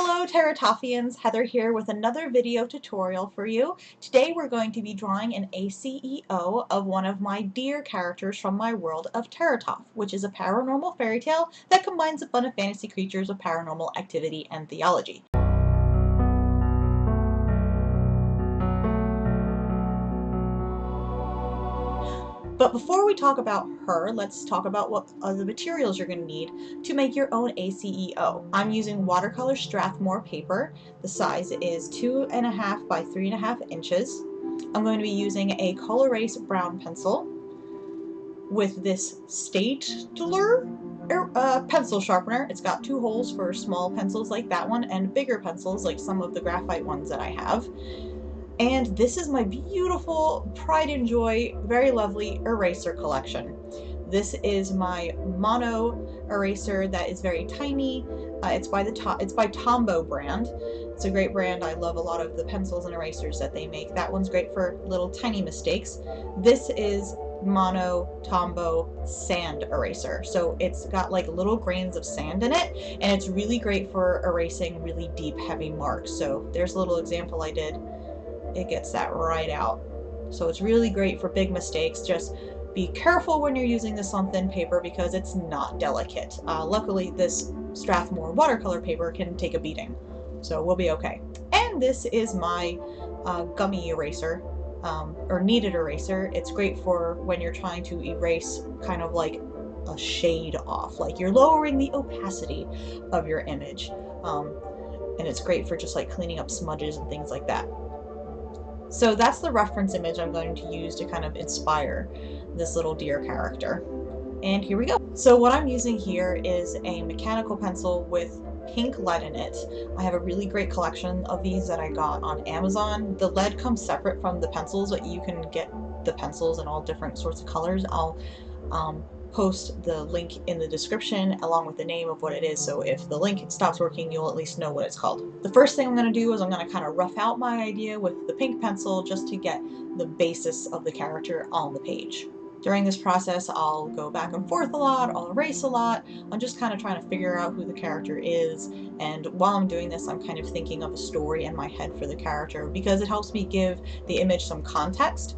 Hello Teratophians, Heather here with another video tutorial for you. Today we're going to be drawing an ACEO of one of my dear characters from my world of Teratoph, which is a paranormal fairy tale that combines a fun of fantasy creatures with paranormal activity and theology. But before we talk about her, let's talk about what other materials you're going to need to make your own ACEO. I'm using watercolor Strathmore paper. The size is 2.5 by 3.5 inches. I'm going to be using a Color-Ace brown pencil with this Stadler pencil sharpener. It's got 2 holes for small pencils like that one and bigger pencils like some of the graphite ones that I have. And this is my beautiful Pride and Joy, very lovely eraser collection. This is my mono eraser that is very tiny. It's by Tombow brand. It's a great brand. I love a lot of the pencils and erasers that they make. That one's great for little tiny mistakes. This is mono Tombow sand eraser. So it's got like little grains of sand in it, and it's really great for erasing really deep, heavy marks. So there's a little example I did. It gets that right out. So it's really great for big mistakes. Just be careful when you're using this on thin paper because it's not delicate. Luckily, this Strathmore watercolor paper can take a beating, so we'll be okay. And this is my gummy eraser, or kneaded eraser. It's great for when you're trying to erase kind of like a shade off, like you're lowering the opacity of your image. And it's great for just like cleaning up smudges and things like that. So that's the reference image I'm going to use to kind of inspire this little deer character. And here we go. So what I'm using here is a mechanical pencil with pink lead in it. I have a really great collection of these that I got on Amazon. The lead comes separate from the pencils, but you can get the pencils in all different sorts of colors. I'll post the link in the description along with the name of what it is, so if the link stops working you'll at least know what it's called. The first thing I'm going to do is I'm going to kind of rough out my idea with the pink pencil just to get the basis of the character on the page. During this process I'll go back and forth a lot, I'll erase a lot, I'm just kind of trying to figure out who the character is, and while I'm doing this I'm kind of thinking of a story in my head for the character because it helps me give the image some context,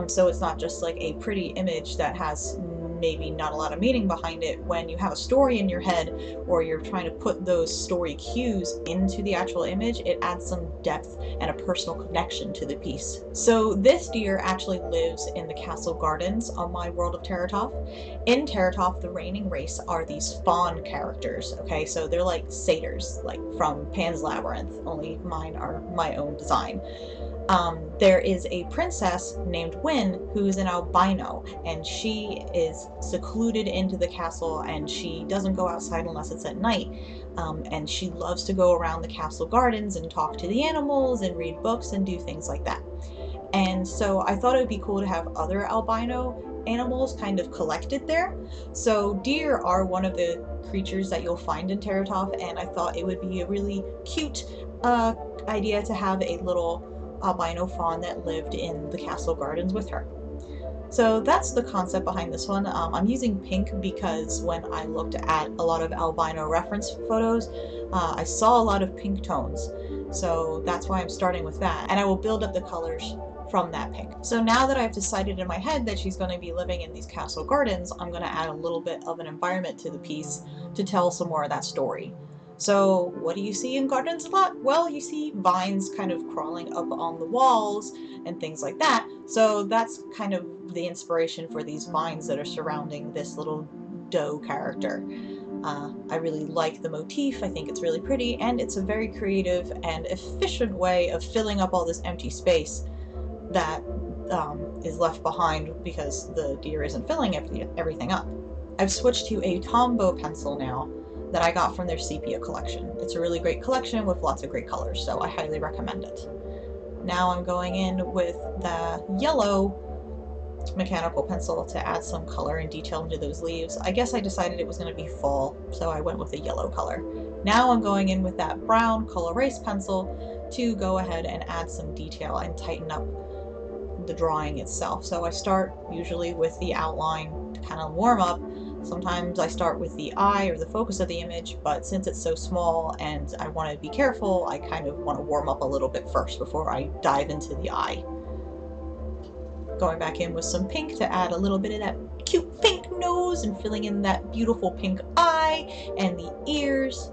so it's not just like a pretty image that has maybe not a lot of meaning behind it. When you have a story in your head or you're trying to put those story cues into the actual image, it adds some depth and a personal connection to the piece. So this deer actually lives in the castle gardens on my world of Teratoph. In Teratoph, the reigning race are these fawn characters, okay? So they're like satyrs, like from Pan's Labyrinth, only mine are my own design. There is a princess named Win who's an albino, and she is secluded into the castle and she doesn't go outside unless it's at night, and she loves to go around the castle gardens and talk to the animals and read books and do things like that. And so I thought it would be cool to have other albino animals kind of collected there. So deer are one of the creatures that you'll find in Teratoph, and I thought it would be a really cute idea to have a little albino fawn that lived in the castle gardens with her. So that's the concept behind this one. I'm using pink because when I looked at a lot of albino reference photos, I saw a lot of pink tones. So that's why I'm starting with that, and I will build up the colors from that pink. So now that I've decided in my head that she's going to be living in these castle gardens, I'm going to add a little bit of an environment to the piece to tell some more of that story. So what do you see in gardens a lot? Well, you see vines kind of crawling up on the walls and things like that. So that's kind of the inspiration for these vines that are surrounding this little doe character. I really like the motif. I think it's really pretty, and it's a very creative and efficient way of filling up all this empty space that is left behind because the deer isn't filling everything up. I've switched to a Tombow pencil now that I got from their sepia collection. It's a really great collection with lots of great colors, so I highly recommend it. Now I'm going in with the yellow mechanical pencil to add some color and detail into those leaves. I guess I decided it was going to be fall, so I went with a yellow color. Now I'm going in with that brown Color-Ace pencil to go ahead and add some detail and tighten up the drawing itself. So I start usually with the outline to kind of warm up, Sometimes I start with the eye or the focus of the image, but since it's so small and I want to be careful, I kind of want to warm up a little bit first before I dive into the eye. Going back in with some pink to add a little bit of that cute pink nose and filling in that beautiful pink eye and the ears.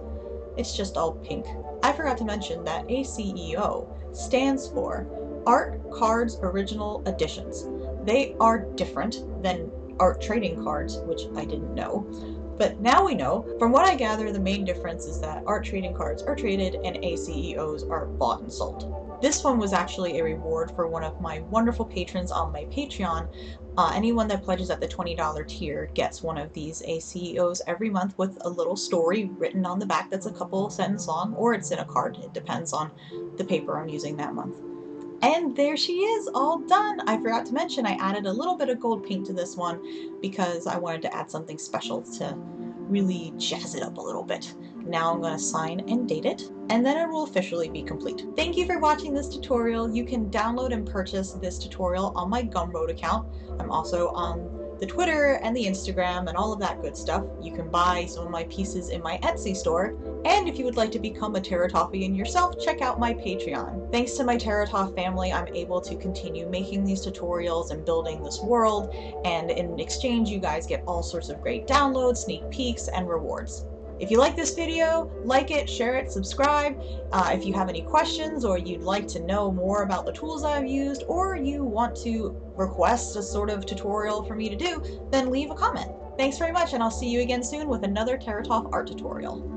It's just all pink. I forgot to mention that ACEO stands for Art Cards Original Editions. They are different than art trading cards, which I didn't know. But now we know. From what I gather, the main difference is that art trading cards are traded and ACEOs are bought and sold. This one was actually a reward for one of my wonderful patrons on my Patreon. Anyone that pledges at the $20 tier gets one of these ACEOs every month with a little story written on the back that's a couple sentences long, or it's in a card. It depends on the paper I'm using that month. And there she is, all done. I forgot to mention I added a little bit of gold paint to this one because I wanted to add something special to really jazz it up a little bit. Now I'm going to sign and date it, and then it will officially be complete. Thank you for watching this tutorial. You can download and purchase this tutorial on my Gumroad account. I'm also on the Twitter and the Instagram and all of that good stuff. You can buy some of my pieces in my Etsy store. And if you would like to become a Terratoffian yourself, check out my Patreon. Thanks to my Terratoff family, I'm able to continue making these tutorials and building this world, and in exchange you guys get all sorts of great downloads, sneak peeks, and rewards. If you like this video, like it, share it, subscribe. If you have any questions or you'd like to know more about the tools I've used, or you want to request a sort of tutorial for me to do, then leave a comment. Thanks very much, and I'll see you again soon with another Terratoff art tutorial.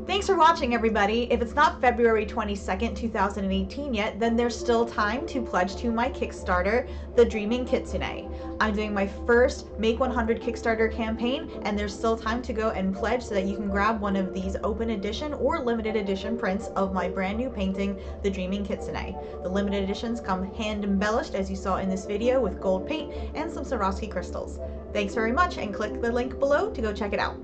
Thanks for watching, everybody. If it's not February 22nd, 2018 yet, then there's still time to pledge to my Kickstarter, The Dreaming Kitsune. I'm doing my first Make 100 Kickstarter campaign, and there's still time to go and pledge so that you can grab one of these open edition or limited edition prints of my brand new painting, The Dreaming Kitsune. The limited editions come hand embellished, as you saw in this video, with gold paint and some Swarovski crystals. Thanks very much, and click the link below to go check it out.